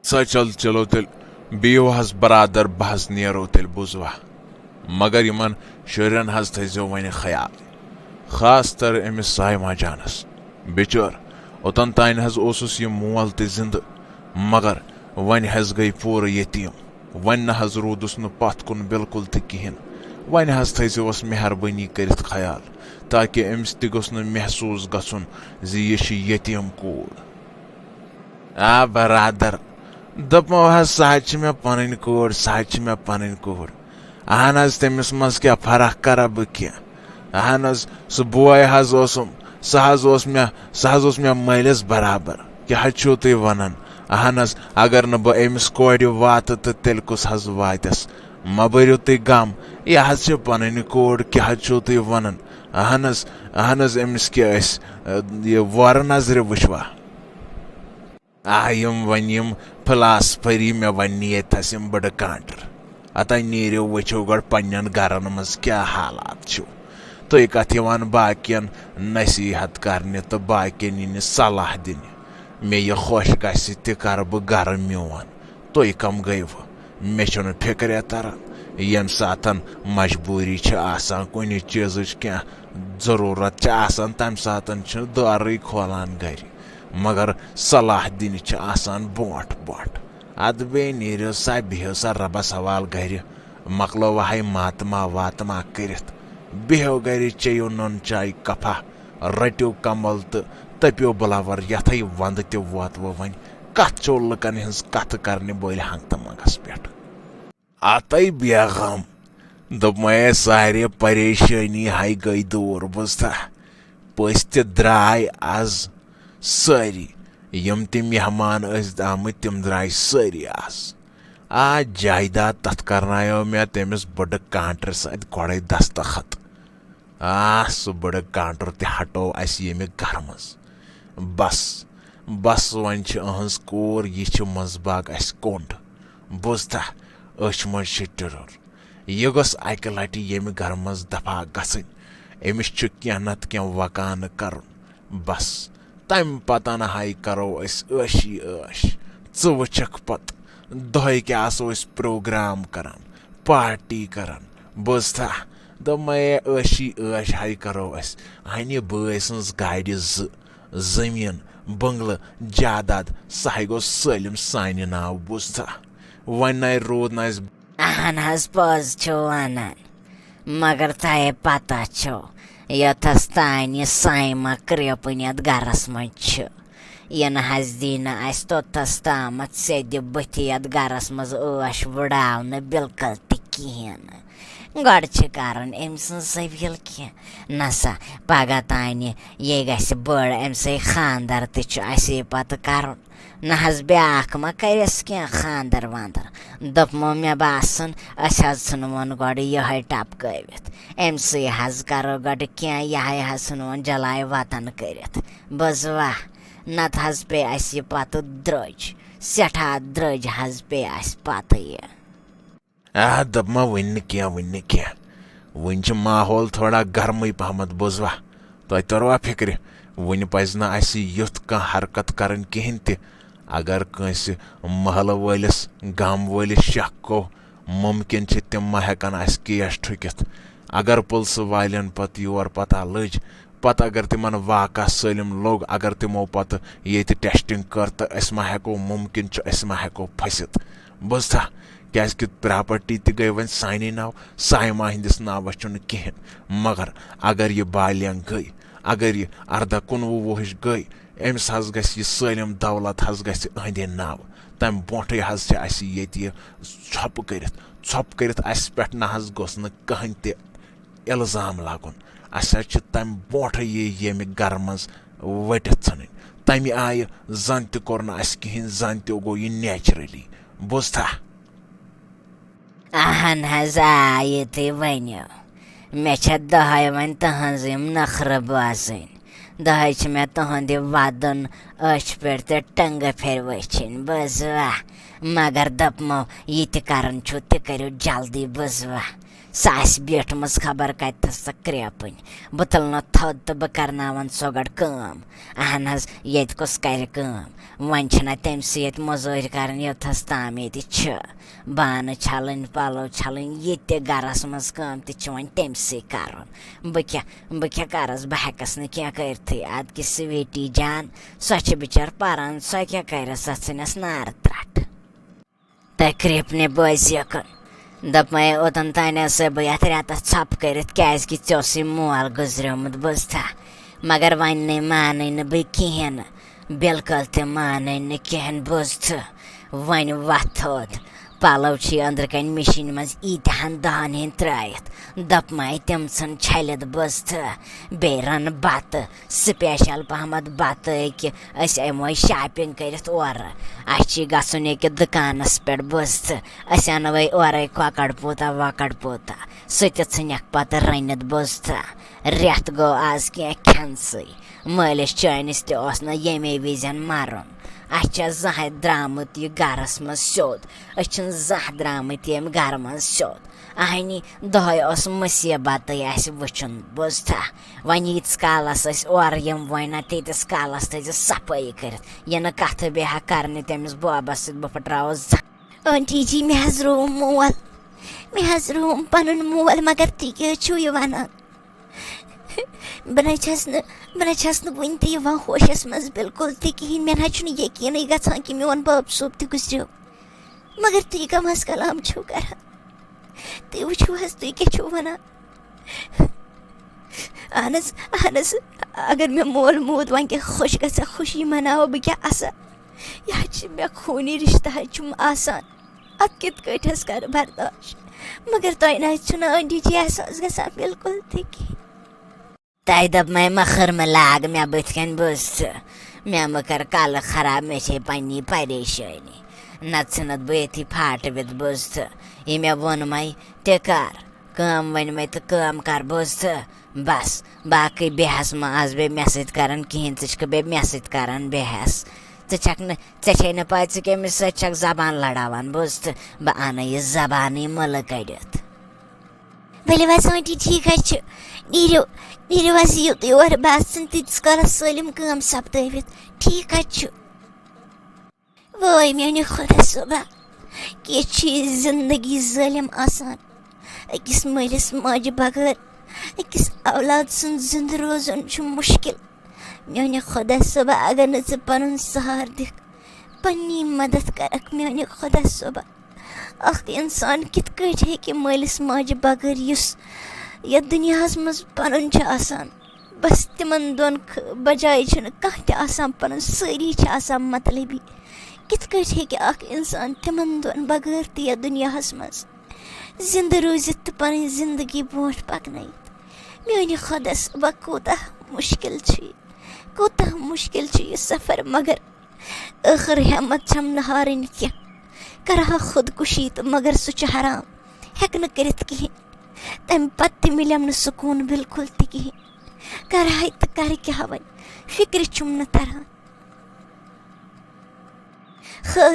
سا چل چلو تیل بیو حظ برادر بہ حظ نیرو تیل بوزوا مگر یمن شُرٮ۪ن حظ تھٲیزیو وۄنۍ خیال خاص طر أمِس سایما جانس بِچور اوٚتن تانۍ حظ اوسُس یہِ مول تہِ زِندٕ مگر وۄنۍ حظ گٔے پوٗرٕ یتیٖم وۄنۍ نہ حظ روٗدُس نہٕ پتھ کُن بالکل تہِ کِہینۍ وۄنۍ حظ تھٲیزیوس مہربٲنی کٔرِتھ خیال تاکہِ أمِس تہِ گوٚژھ نہٕ محسوٗس گژھُن زِ یہِ چھِ یتیٖم کوٗر آ برادر دوٚپمو حظ سۄ حظ چھِ مےٚ پنٕنۍ کوٗر سۄ حظ چھِ مےٚ پنٕنۍ کوٗر اہن حظ تٔمِس منٛز کیٛاہ فرق کرا بہٕ کینٛہہ اہن حظ سُہ بوے حظ اوسُم سُہ حظ اوس مےٚ مٲلِس برابر کیٛاہ حظ چھِو تُہۍ ونان اہن حظ اگر نہٕ بہٕ أمِس کورِ واتہٕ تہٕ تیٚلہِ کُس حظ واتٮ۪س مہ بٔرِو تُہۍ غم یہِ حظ چھِ پنٕنۍ کوٗر کیٛاہ حظ چھِو تُہۍ ونان اہن حظ أمِس کیٛاہ أسۍ یہِ وۄرٕ نظرِ وٕچھوا وۄنۍ یِم فلاسفری مےٚ وَننہِ ییٚتھس یِم بٕڈٕ کانٹر اتھے نیٖرِو وٕچھِو گۄڈٕ پننٮ۪ن گرن منٛز کیٛاہ حالات چھِو تُہۍ کتھ یِوان باقین نصیحت کرنہِ تہٕ باقین یِنہِ صلاح دِنہِ مےٚ یہِ خۄش گژھِ تہِ کرٕ بہٕ گرٕ میون تُہۍ کم گٔیوٕ مےٚ چھُنہٕ فِکرے تران ییٚمہِ ساتہٕ مجبوٗری چھِ آسان کُنہِ چیٖزٕچ کینٛہہ ضروٗرت چھِ آسان تمہِ ساتہٕ چھِ دورٕے کھولان گرِ مگر صلاح دِنہِ چھِ آسان برونٛٹھ برونٛٹھ ادٕ بیٚیہِ نیٖرِو سا بِہِو سا رۄبس حوال گرِ مۄکلو وہے ماتما واتما کٔرِتھ بِہِو گرِ چیٚیِو نُن چاے کپھا رٔٹِو کمل تہٕ تٔپِو بُلاور یتھے ونٛدٕ تہِ ووتوٕ وۄنۍ کتھ چھو لُکن ہٕنٛز کتھٕ کرنہِ بٔلۍ ہنگتہٕ منٛگس پٮ۪ٹھ اتے بیغم دوٚپمے سارے پریشٲنی ہاے گٔے دوٗر بوٗزتھا پٔژھۍ تہِ درٛاے آز سٲری یِم تہِ مہمان ٲسۍ آمٕتۍ تِم درٛاے سٲری آز جایداد تتھ کرنایو مےٚ تٔمِس بٕڈٕ کانٹر سۭتۍ گۄڈے دستخط سُہ بٕڈٕ کانٹر تہِ ہٹو اسہِ ییٚمہِ گرٕ منٛز بس وۄنۍ چھِ أہنٛز کوٗر یہِ چھِ منٛزباگ اسہِ کوٚنڈ بوٗزتھا أچھ منٛز چھِ ٹِرُر یہِ گوٚژھ اکہِ لٹہِ ییٚمہِ گرٕ منٛز دفا گژھٕنۍ أمِس چھُ کینٛہہ نتہٕ کینٛہہ وکانہٕ کرُن بس تمہِ پتن ہاے کرو أسۍ عٲشی عٲش ژٕ وٕچھکھ پتہٕ دۄہے کیٛاہ آسو أسۍ پروگرام کران پارٹی کران بوٗزتھا دوٚپمے عٲشی عٲش ہاے کرو أسۍ انہِ بٲے سٕنٛز گاڑِ زٔمیٖن بنگلہٕ جاداد سُہ ہاے گوٚو سٲلِم سانہِ ناو بوٗزتھا وۄنۍ نَے روٗد نہٕ اَسہِ اہن حظ پوٚز چھُو ونان مگر تۄہے پتہ چھو یوٚتس تانۍ یہِ سایما کرٛیپٕنۍ یتھ گرس منٛز چھِ یہِ نہ حظ دی نہٕ اسہِ توٚتس تامتھ سیٚدِ بٕتھِ یتھ گرس منٛز عٲش وٕڈاونہٕ بالکل تہِ کِہیٖنۍ نہٕ گۄڈٕ چھِ کرُن أمۍ سٕنٛز سٔویٖل کینٛہہ نہ سا پگاہ تانہِ یے گژھِ بٔڑ أمۍ سٕے خانٛدر تہِ چھُ اَسے پتہٕ کرُن نہ حظ بیٛاکھ ما کَرٮ۪س کینٛہہ خانٛدر وانٛدر دوٚپمو مےٚ باسان أسۍ حظ ژھٕنوون گۄڈٕ یِہوٚے ٹپکٲوِتھ أمۍ سٕے حظ کرو گۄڈٕ کینٛہہ یِہوٚے حظ ژھٕنوون جلاے وطن کٔرِتھ بوٗزوا نتہٕ حظ پیٚیہِ اَسہِ یہِ پتہٕ درٛوٚج سٮ۪ٹھاہ درٛوٚج حظ پیٚیہِ اَسہِ پتہٕ یہِ دوٚپما وٕنہِ نہٕ کینٛہہ وٕنہِ چھُ ماحول تھوڑا گرمٕے پہمتھ بوٗزوا تۄہہِ توروا فِکرِ وٕنہِ پزِ نہٕ اَسہِ یُتھ کانٛہہ حرکت کرٕنۍ کِہینۍ تہِ اگر کٲنٛسہِ محلہٕ وٲلِس گام وٲلِس شک گوٚو مُمکِن چھِ تِم ما ہٮ۪کن اَسہِ کیس ٹھُکِتھ اگر پُلسہٕ والٮ۪ن پتہٕ یور پتہ لٔج پتہٕ اگر تِمن واقعہ سٲلِم لوٚگ اگر تِمو پتہٕ ییٚتہِ ٹٮ۪سٹِنٛگ کٔر تہٕ أسۍ ما ہٮ۪کو مُمکِن چھُ أسۍ ما ہٮ۪کو پھٔسِتھ بوٗزتھا کیٛازِکہِ پراپرٹی تہِ گٔے وۄنۍ سانے ناو سایما ہِنٛدِس ناوس چھُنہٕ کِہینۍ مگر اگر یہِ بالینٛگ گٔے اگر یہِ 18-19 وُہٕچ گٔے أمِس حظ گژھِ یہِ سٲلِم دولت حظ گژھِ أہنٛدے ناوٕ تمہِ برونٛٹھٕے حظ چھِ اَسہِ ییٚتہِ یہِ ژھۄپہٕ کٔرِتھ اَسہِ پٮ۪ٹھ نہ حظ گوٚژھ نہٕ کٕہٕنۍ تہِ اِلزام لگُن اَسہِ حظ چھِ تمہِ برونٛٹھٕے یہِ ییٚمہِ گرٕ منٛز ؤٹِتھ ژھٕنٕنۍ تمہِ آیہِ زن تہِ کوٚر نہٕ اَسہِ کِہینۍ زن تہِ گوٚو یہِ نیچرلی بوٗزتھا اہن حظ یہِ تُہۍ ؤنِو مےٚ چھےٚ دۄہے وۄنۍ تٕہنٛز یِم نخرٕ بوزٕنۍ دۄہے چھِ مےٚ تُہُنٛد یہِ ودُن أچھ پٮ۪ٹھ تہِ ٹنٛگہٕ پھِرِ وٕچھِنۍ بوٗزوا مگر دوٚپمو یہِ تہِ کران چھُو تہِ کٔرِو جلدی بوٗزوا سہ بیٹھمٕژ خبر کتٮ۪تھ سۄ کرٛیپٕنۍ بہٕ تُلنہٕ تھوٚد تہٕ بہٕ کرناون سۄ گۄڈٕ کٲم اہن حظ ییٚتہِ کُس کرِ کٲم وۄنۍ چھِنہ تٔمۍسٕے ییٚتہِ مٔزوٗرۍ کرٕنۍ یوٚتَس تام ییٚتہِ چھِ بانہٕ چھلٕنۍ پَلو چھلٕنۍ یہِ تہِ گرس منٛز کٲم تہِ چھِ وۄنۍ تٔمۍسٕے کرُن بہٕ کیٛاہ کرس بہٕ ہٮ۪کس نہٕ کینٛہہ کٔرتھٕے اَدٕ کہِ سویٖٹی جان سۄ چھِ بِچٲر پران سۄ کیٛاہ کرِ سۄ ژھٕنٮ۪س نارٕ ترٛٹھ تۄہہِ کرٛیپنہِ بٲژ یکُن دپمے اوٚتن تانۍ ٲسے بہٕ یتھ رٮ۪تس ژھۄپہٕ کٔرِتھ کیٛازِ کہِ ژےٚ اوسُے مول گُزریومُت بوٗزتھا مگر وۄنۍ نَے مانٕے نہٕ بہٕ کِہیٖنۍ نہٕ بِلکُل تہِ مانٕے نہٕ کِہیٖنۍ بوٗزتھٕ وۄنۍ وَتھ تھوٚد پَلو چھِ أنٛدرٕ کَنۍ مِشیٖن منٛز ییٖتہَن دۄہَن ہِنٛدۍ ترٛٲیِتھ دَپمَے تِم ژھٕن چھٔلِتھ بوٗزتھٕ بیٚیہِ رَنہٕ بَتہٕ سٕپیشَل پَہمَتھ بَتہٕ أکہِ أسۍ یِمو شاپِنٛگ کٔرِتھ اورٕ اَسہِ چھِ گژھُن ییٚکیٛاہ دُکانَس پٮ۪ٹھ بوٗزتھٕ أسۍ اَنوے اورَے کۄکَر پوٗتاہ وۄکَر پوٗتاہ سُہ تہِ ژھٕنٮ۪کھ پَتہٕ رٔنِتھ بوٗزتھٕ رٮ۪تھ گوٚو آز کینٛہہ کھٮ۪نسٕے مٲلِس چٲنِس تہِ اوس نہٕ ییٚمے وِزٮ۪ن مَرُن اَسہِ چھےٚ زانٛہہ درٛامُت یہِ گَرَس منٛز سیوٚد أسۍ چھِنہٕ زانٛہہ درٛامٕتۍ ییٚمہِ گَرٕ منٛز سیوٚد اَہنی دۄہَے اوس مُصیٖبتٕے اَسہِ وٕچھُن بوٗزتھا وۄنۍ ییٖتِس کالَس أسۍ اورٕ یِم وۄنۍ نہ تیٖتِس کالَس تھٲیزِ صفٲیی کٔرِتھ یہِ نہٕ کَتھٕ بیٚیہِ ہا کَرنہِ تٔمِس بوبَس سۭتۍ بہٕ پھٕٹراوَس آنٹی جی مےٚ حظ روٗم مول مےٚ حظ روٗم پَنُن مول مگر تُہۍ کیٛاہ حظ چھُو یہِ وَنان بہٕ نَے چھَس نہٕ وٕنہِ تہِ یِوان ہوشَس منٛز بِلکُل تہِ کِہیٖنۍ مےٚ نہ حظ چھُنہٕ یقیٖنٕے گژھان کہِ میون بَب صوب تہِ گُزریو مگر تُہۍ کَم حظ کلام چھِو کَران تُہۍ وٕچھِو حظ تُہۍ کیٛاہ چھِو وَنان اہن حظ اگر مےٚ مول موٗد وۄنۍ کیٛاہ خۄش گژھِ ہا خوشی مَناوٕ بہٕ کیٛاہ اَصٕل یہِ حظ چھِ مےٚ خوٗنی رِشتہٕ حظ چھُم آسان اَتھ کِتھ کٲٹھۍ حظ کَرٕ برداش مگر تۄہہِ نہ حظ چھُنہٕ آنٹی جی احساس گژھان بِلکُل تہِ کِہیٖنۍ تۄہہِ دوٚپمَے مٔخٕر مہٕ لاگ مےٚ بٕتھِ کَنۍ بوٗزتھٕ مےٚ مہٕ کَر کَلہٕ خراب مےٚ چھے پنٛنی پریشٲنی نَتہٕ ژھٕنَتھ بہٕ ییٚتھی پھاٹوِتھ بوٗزتھٕ یہِ مےٚ ووٚنمَے تہِ کَر کٲم ؤنمَے تہٕ کٲم کَر بوٗزتھٕ بَس باقٕے بیٚہس مہ آز بیٚیہِ مےٚ سۭتۍ کَران کِہیٖنۍ ژٕ چھِکھ بیٚیہِ مےٚ سۭتۍ کَران بیٚہس ژٕ چھے نہٕ پَے ژٕ کٔمِس سۭتۍ چھَکھ زبان لڑاوان بوٗزتھٕ بہٕ اَنَے یہِ زبانٕے مٕلہٕ کٔڑِتھ ؤلِو حظ آنٹی ٹھیٖک حظ چھُ نیٖرِو حظ یِیِو تُہۍ اورٕ بہٕ حظ ژھٕنہٕ تیٖتِس کالَس سٲلِم کٲم سپدٲوِتھ ٹھیٖک حظ چھُ وٲے میٛانہِ خۄدا صٲبا کیٛاہ چھِ یہِ زندگی ظٲلِم آسان أکِس مٲلِس ماجہِ بغٲر أکِس اولاد سُنٛد زِندٕ روزُن چھُ مُشکِل میٛانہِ خۄدا صٲبا اگر نہٕ ژٕ پَنُن سہارٕ دِکھ پنٛنی مدد کَرکھ میٛانہِ خۄدا صٲبا اَکھ اِنسان کِتھ کٲٹھۍ ہیٚکہِ مٲلِس ماجہِ بغٲر یُس یَتھ دُنیاہَس منٛز پَنُن چھُ آسان بَس تِمَن دۄن بجاے چھُنہٕ کانٛہہ تہِ آسان پَنُن سٲری چھِ آسان مطلبی کِتھ کٲٹھۍ ہیٚکہِ اَکھ اِنسان تِمَن دۄن بغٲر تہِ یَتھ دُنیاہَس منٛز زِندٕ روٗزِتھ تہٕ پَنٕنۍ زندگی برونٛٹھ پَکنٲیِتھ میٛانہِ خۄدا صٲبا کوٗتاہ مُشکِل چھُ یہِ سفر مگر ٲخٕر ہٮ۪مت چھَم نہٕ ہارٕنۍ کیٚنٛہہ کَرٕہا خودکُشی تہٕ مگر سُہ چھُ حرام ہٮ۪کہٕ نہٕ کٔرِتھ کِہیٖنۍ تَمہِ پَتہٕ تہِ مِلیٚم نہٕ سکوٗن بِلکُل تہِ کِہیٖنۍ کَرٕہَے تہٕ کَرٕ کیٛاہ وۄنۍ فِکرِ چھُم نہٕ تَران خٲر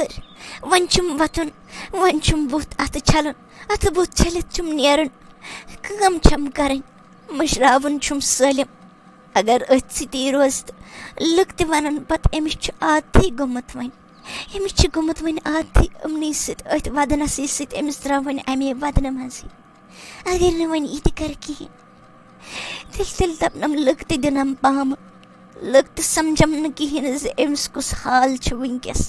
وۄنۍ چھُم وۄتھُن وۄنۍ چھُم بُتھ اَتھٕ چھَلُن اَتھٕ بُتھ چھٔلِتھ چھُم نیرُن کٲم چھَم کَرٕنۍ مٔشراوُن چھُم سٲلِم اگر أتھۍ سۭتی روزِ تہٕ لُکھ تہِ وَنَن پَتہٕ أمِس چھُ عادتھٕے گوٚمُت وۄنۍ عادتھٕے أمنٕے سۭتۍ أتھۍ وَدنَسٕے سۭتۍ أمِس درٛاو وۄنۍ اَمے وَدنہٕ منٛزٕے اگر نہٕ وۄنۍ یہِ تہِ کَرِ کِہیٖنۍ تیٚلہِ دَپنَم لُکھ تہِ دِنَم پامہٕ لُکھ تہِ سَمجھَم نہٕ کِہیٖنۍ زِ أمِس کُس حال چھُ وٕنۍکٮ۪س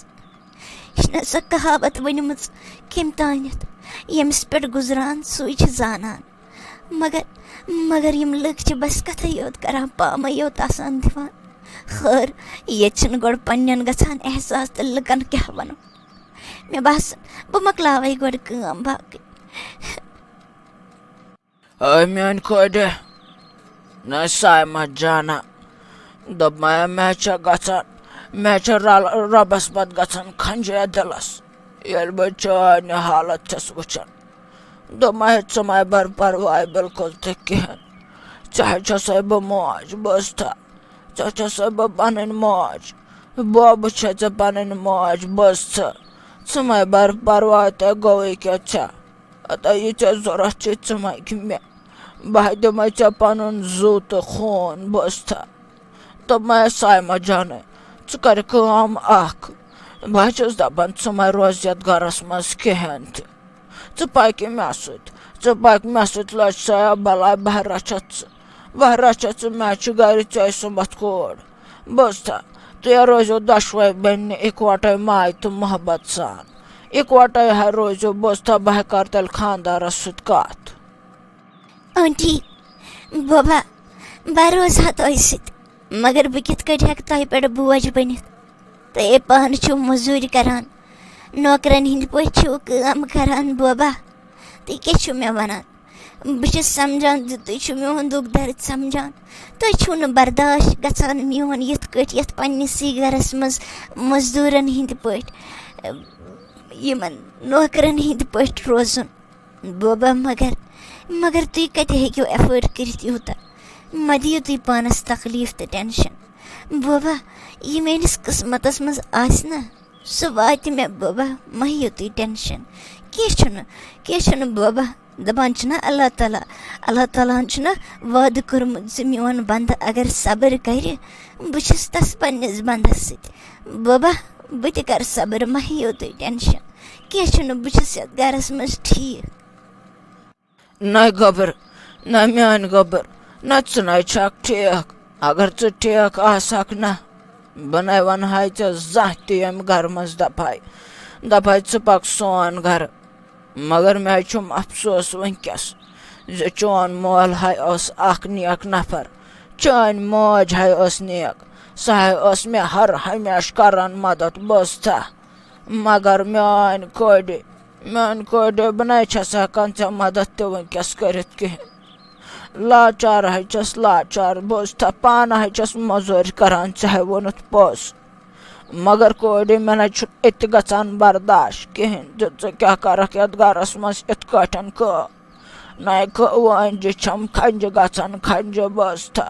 یہِ چھِنہ سۄ کہاوت ؤنمٕژ کٔمۍ تانٮ۪تھ ییٚمِس پٮ۪ٹھ گُزران سُے چھِ زانان مگر یِم لُکھ چھِ بَس کَتھٕے یوت کَران پامَے یوت آسان دِوان خٲر ییٚتہِ چھِنہٕ گۄڈٕ پنٛنٮ۪ن گژھان احساس تہٕ لُکَن کیٛاہ وَنو مےٚ باسان بہٕ مۄکلاوَے گۄڈٕ کٲم باقٕے میٛانہِ خۄدِ نہ سایمہ جانا دوٚپمَے مےٚ چھےٚ رۄبَس پَتہٕ گژھان کھَنجے دِلَس ییٚلہِ بہٕ چٲنۍ حالت چھَس وٕچھان دوٚپمَے ژٕ مَے بَر پَرواے بِلکُل تہِ کِہیٖنۍ ژےٚ چھَسَے بہٕ موج بوٗزتھا ژےٚ چھَسَے بہٕ پَنٕنۍ موج بوبہٕ چھے ژےٚ پَنٕنۍ موج بوٗزتھٕ ژٕ مَے بَر پَرواے تۄہہِ گوٚوُے کیٛاہ ژےٚ اتا یہ ژےٚ ضوٚرتھ چھِ ژٕ منٛگہِ مےٚ بہٕ دِمے ژےٚ پنُن زُو تہٕ خوٗن بوزتھا دوٚپمے سایما جانے ژٕ کر کٲم اکھ بہٕ چھُس دپان ژٕ مہ روز یتھ گرس منٛز کہینۍ تہِ ژٕ پکہِ مےٚ سۭتۍ لٔج سا بلاے بہٕ رچھتھ ژٕ مےٚ چھِ گرِ ژےٚ سُمبتھ کوٗر بوزتھا تُہۍ روزِو دۄشوے بیٚنہِ اِکوٹے ماے تہٕ محبت سان اِکوٹے روزِو بوزتھا بہٕ کر تیٚلہِ خاندارس سۭتۍ کتھ آنٹی بابا بہٕ روزٕ ہا تۄہہِ سۭتۍ مگر بہٕ کِتھ کٔٹھۍ ہٮ۪کہٕ تۄہہِ پٮ۪ٹھ بوج بٔنِتھ تُہۍ پانہٕ چھِو موٚزوٗرۍ کران نوکرن ہٕنٛدۍ پٲٹھۍ چھِو کٲم کران بابا تُہۍ کیٛاہ چھِو مےٚ ونان بہٕ چھَس سمجھان زِ تُہۍ چھِو میون دُکھ درد سمجھان تۄہہِ چھُو نہٕ برداش گژھان میون یِتھ کٔٹھۍ یتھ پننسٕے گرس منٛز مزدوٗرن ہٕنٛدۍ پٲٹھۍ یِمن نوکرن ہٕنٛدۍ پٲٹھۍ روزُن بابا مگر تُہۍ کتہِ ہیٚکِو ایفٲرڈ کٔرِتھ یوٗتاہ مہ دِیِو تُہۍ پانس تکلیٖف تہٕ ٹینشن بابا یہِ میٲنِس قٕسمتس منٛز آسہِ نا سُہ واتہِ مےٚ بابا مہ ہیٚیِو تُہۍ ٹینشن کینٛہہ چھُنہٕ بابا دپان چھِنہ اللہ تعالیٰ ہن چھُنہ وعدٕ کوٚرمُت زِ میون بنٛدٕ اگر صبر کرِ بہٕ چھُس تس پننِس بنٛدس سۭتۍ بابا بہٕ تہِ کرٕ صبر مہ ہیٚیِو تُہۍ ٹینشن کینٛہہ چھُنہٕ بہٕ چھُس یتھ گرس منٛز ٹھیٖک نہ گبر نہ میٲنۍ گبر نہ ژٕ نَے چھکھ ٹھیٖک اگر ژٕ ٹھیٖک آسکھ نہ بہٕ نَے ونہاے ژےٚ زانٛہہ تہِ ییٚمہِ گرٕ منٛز دپاے ژٕ پک سون گرٕ مگر مےٚ چھُم افسوس وٕنکیٚس زِ چون مول ہاے اوس اکھ نیک نفر چٲنۍ موج ہاے ٲس نیک سۄ ہاے ٲس مےٚ ہر ہمیشہٕ کران مدد بوزتھا مگر میٲنۍ کورِ بہٕ نَے چھس ہٮ۪کان ژےٚ مدد تہِ وٕنکیٚس کٔرِتھ کِہینۍ لاچار ہاے چھس لاچار بوزتھا پانہٕ ہاے چھس موٚزوٗرۍ کران ژےٚ ہاے ووٚنُتھ پوٚز مگر کورِ مےٚ نَے چھُنہٕ اِتہِ گژھان برداش کِہینۍ زِ ژٕ کیٛاہ کرکھ یتھ گرس منٛز یِتھ کٲٹھۍ کٲم نَے وٲنجہِ چھم کھنجہِ گژھان کھنجہِ بوزتھا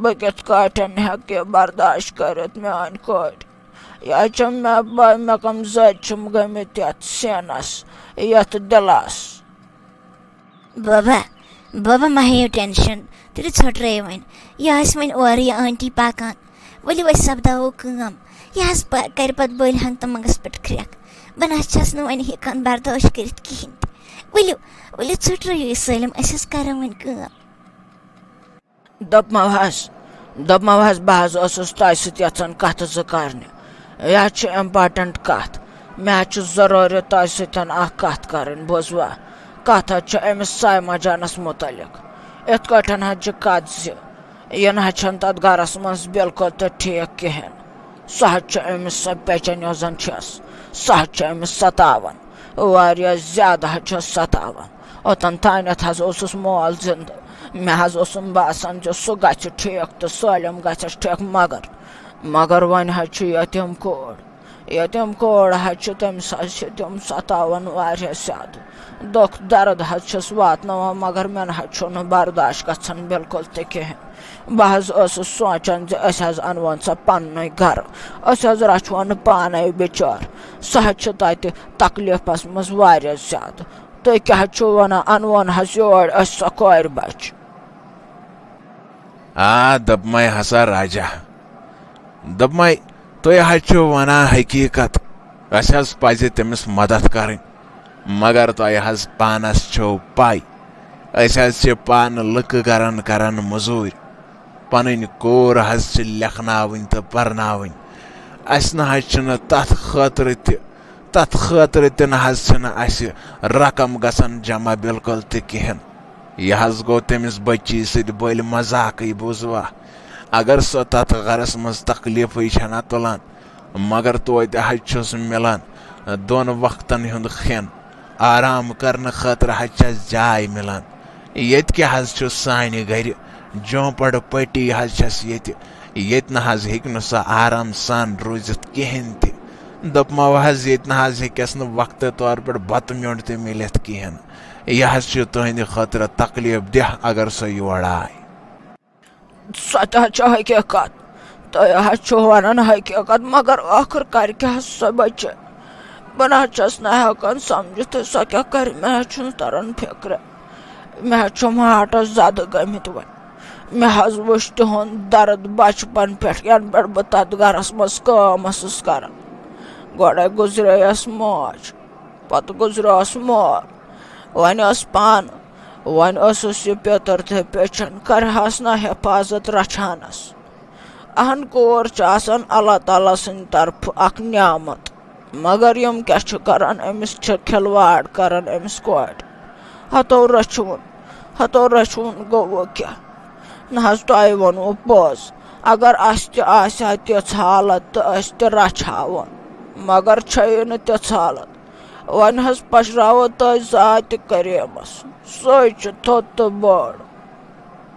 بہٕ کِتھ کٲٹھۍ ہٮ۪کہٕ یہِ برداش کٔرِتھ میٲنۍ کورِ یا چھم مےٚ کم زٔدۍ چھُم گٔمٕتۍ یتھ سینس یتھ دِلس بابا مہ ہیٚیِو ٹینشن تیٚلہِ ژھۄٹرٲیِو وۄنۍ یہِ آسہِ وۄنۍ اورٕ یہِ آنٹی پکان ؤلِو أسۍ سپداوو کٲم یہِ حظ کرِ پتہٕ بٔلۍ ہنٛگ تہٕ منٛگس پٮ۪ٹھ کھرٛٮ۪کھ بہٕ نہ چھس نہٕ وۄنۍ ہٮ۪کان برداش کٔرِتھ کہیٖنۍ تہِ ؤلِو ژھۄٹرٲیِو یہِ سٲلِم أسۍ حظ کرو وۄنۍ کٲم دوٚپمو حظ بہٕ حظ اوسُس تۄہہِ سۭتۍ یژھان کتھٕ زٕ کرنہِ یہِ حظ چھِ امپاٹنٹ کتھ مےٚ حظ چھُ ضروٗری تۄہہِ سۭتۍ اکھ کتھ کرٕنۍ بوزوا کتھ حظ چھِ أمِس سایما جانس متعلق یِتھ کٲٹھۍ حظ چھِ کتھ زِ یہِ نہ حظ چھنہٕ تتھ گرس منٛز بالکل تہِ ٹھیٖک کِہینۍ سۄ حظ چھِ أمِس سۄ پیچن یۄس زن چھس سۄ حظ چھِ أمِس ستاوان واریاہ زیادٕ حظ چھس ستاوان اوٚتن تانٮ۪تھ حظ اوسُس مول زندٕ مےٚ حظ اوسُم باسان زِ سُہ گژھِ ٹھیٖک تہٕ سٲلِم گژھٮ۪س ٹھیٖک مگر وۄنۍ حظ چھِ یتیٖم کوٗر حظ چھِ تٔمِس حظ چھِ تِم ستاوان واریاہ زیادٕ دُکھ درد حظ چھُس واتناوان مگر مےٚ نہ حظ چھُنہٕ برداش گژھان بالکل تہِ کِہینۍ بہٕ حظ ٲسٕس سونٛچان زِ أسۍ حظ انوون سۄ پننُے گرٕ أسۍ حظ رچھون پانے بِچٲر سۄ حظ چھِ تتہِ تکلیٖفس منٛز واریاہ زیادٕ تُہۍ کیٛاہ حظ چھِو ونان انوون حظ یور أسۍ سۄ کورِ بچہِ دوٚپمے ہسا راجا دوٚپمے تُہۍ حظ چھِو ونان حقیٖقت اَسہِ حظ پزِ تٔمِس مدد کرٕنۍ مگر تۄہہِ حظ پانس چھو پاے أسۍ حظ چھِ پانہٕ لُکہٕ کران موٚزوٗرۍ پنٕنۍ کوٗر حظ چھِ لیکھناوٕنۍ تہٕ پرناوٕنۍ اَسہِ نہ حظ چھُنہٕ تتھ خٲطرٕ تہِ نہ حظ چھِنہٕ اَسہِ رقم گژھان جمع بالکل تہِ کِہینۍ یہِ حظ گوٚو تٔمِس بٔچی سۭتۍ بٔلۍ مذاقٕے بوٗزوا اگر سۄ تتھ گرس منٛز تکلیٖفٕے چھنہ تُلان مگر توتہِ حظ چھُس مِلان 2 وقتن ہُنٛد کھٮ۪ن آرام کرنہٕ خٲطرٕ حظ چھس جاے مِلان ییٚتہِ کیٛاہ حظ چھُ سانہِ گرِ جھونٛپڑ پٔٹی حظ چھس ییٚتہِ نہ حظ ہیٚکہِ نہٕ سۄ آرام سان روٗزِتھ کِہینۍ تہِ دوٚپمو حظ ییٚتہِ نہ حظ ہیٚکٮ۪س نہٕ وقتہٕ طور پٲٹھۍ بتہٕ میوٚنٛڈ تہِ مِلِتھ کِہینۍ یہِ حظ چھُ تُہنٛدِ خٲطرٕ تکلیٖف دہ اگر سۄ یور آے سۄ تہِ حظ چھِ حقیٖقت تُہۍ حظ چھِو ونان حقیٖقت مگر ٲخٕر کر کیٛاہ حظ سۄ بچہِ بہٕ نہ حظ چھَس نہٕ ہٮ۪کان سمجھِتھ سۄ کیٛاہ کَرِ مےٚ حظ چھُنہٕ تران فِکرِ مےٚ حظ چھُ ماٹھس زدٕ گٔمٕتۍ وۄنۍ مےٚ حظ وٕچھ تِہُنٛد درد بچپن پٮ۪ٹھ ینہٕ پٮ۪ٹھ بہٕ تتھ گرس منٛز کٲم ٲسٕس کران گۄڈے گُزرییَس موج پتہٕ گُزریوس مول وۄنۍ ٲس پانہٕ وۄنۍ ٲسٕس یہِ پیٚتٕر تہِ پیٚچھن کرہاس نہ حفاظت رچھانس اہن کوٗر چھِ آسان اللہ تعالیٰ سٕنٛدِ طرفہٕ اکھ نعمت مگر یِم کیٛاہ چھِ کران أمِس چھِ کھلواڑ کران أمِس کورِ ہتو رچھوُن گوٚو کیٛاہ نہ حظ تۄہہِ ووٚنوٕ پوٚز اگر اسہِ تہِ آسہِ ہا تِژھ حالت تہٕ أسۍ تہِ رچھہاون مگر چھیی نہٕ تِژھ حالت وۄنۍ حظ پشراوو تۄہہِ ذاتہِ کریٖمس سۄے چھِ تھوٚد تہٕ بٔڑ